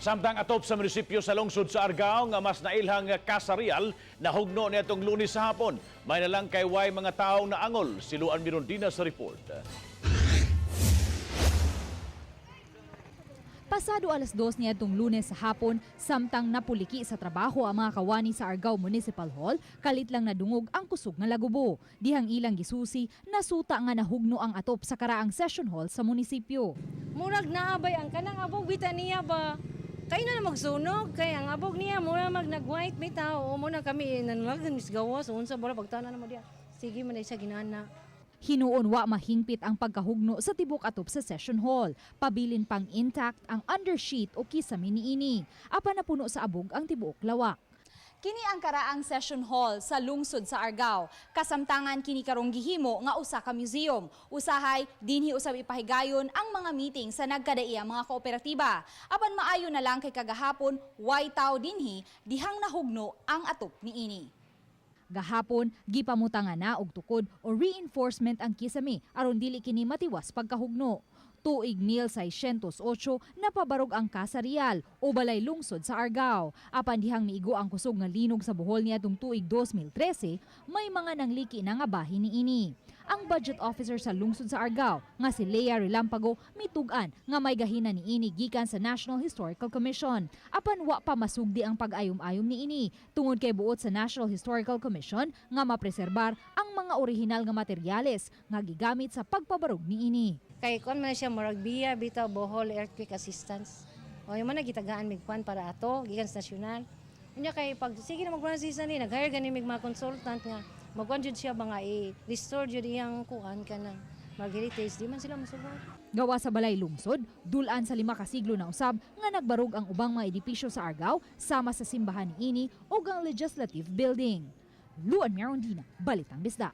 Samtang atop sa munisipyo sa lungsod sa Argao nga mas nailhang kasarial na hugno nitong Lunes sa hapon. May nalang kay way mga taong naangol. Siluan Mirondina sa report. Pasado alas 2 niadtong Lunes sa hapon, samtang napuliki sa trabaho ang mga kawani sa Argao Municipal Hall, kalit lang nadungog ang kusog nga lagubo. Dihang ilang gisusi, nasuta nga nahugno ang atop sa karaang session hall sa munisipyo. Murag naabay ang kanang abog bita niya ba? Kayo na magsunog, kaya ang abog niya mura nag-white may tao. Muna kami nanlagan misgawas, unsa bola pagtanan na mo diya. Sige man sa ginana. Hinuon wa mahingpit ang pagkahugno sa tibok atop sa session hall. Pabilin pang intact ang undersheet o kisame niini. Apan napuno sa abog ang tibuok lawak. Kini ang karaang session hall sa lungsod sa Argao. Kasamtangan kini karong gihimo nga usa ka museum. Usahay dinhi usab ipahigayon ang mga meeting sa nagkadaiya mga kooperatiba. Apan maayo na lang kay kagahapon way tawo dinhi dihang nahugno ang atop niini. Gahapon, gipamutangan na og tukod o reinforcement ang kisame aron dili kini matiwas pagkahugno. Tuig 1608 napabarog ang kasarial o balay lungsod sa Argao. Apan dihang miigo ang kusog nga linog sa Bohol niadtong tuig 2013, may mga nangliki na nga bahin niini. Ang budget officer sa lungsod sa Argao nga si Lea Relampago mitugan nga may gahina niini gikan sa National Historical Commission. Apan wa pa masugdi ang pag-ayom-ayom niini tungod kay buot sa National Historical Commission nga mapreserbar ang mga orihinal nga materyales nga gigamit sa pagpabarog niini. Kay kon man siya murag biya bitaw Bohol earthquake assistance. O yung man gitagaan mig kwan para ato gikan sa nasyonal. Unya kay pag sige na magkuan season ni nag-hire gani mig mga consultant nga magkuan jud siya ba nga i-restore jud iyang kuan kanang heritage di man sila mosubot. Gawa sa balay lungsod, dulan sa 5 kasiglo na usab nga nagbarog ang ubang mga edipisyo sa Argao sama sa simbahan niini ug ang legislative building. Luan Mirondina, Balitang Bisda.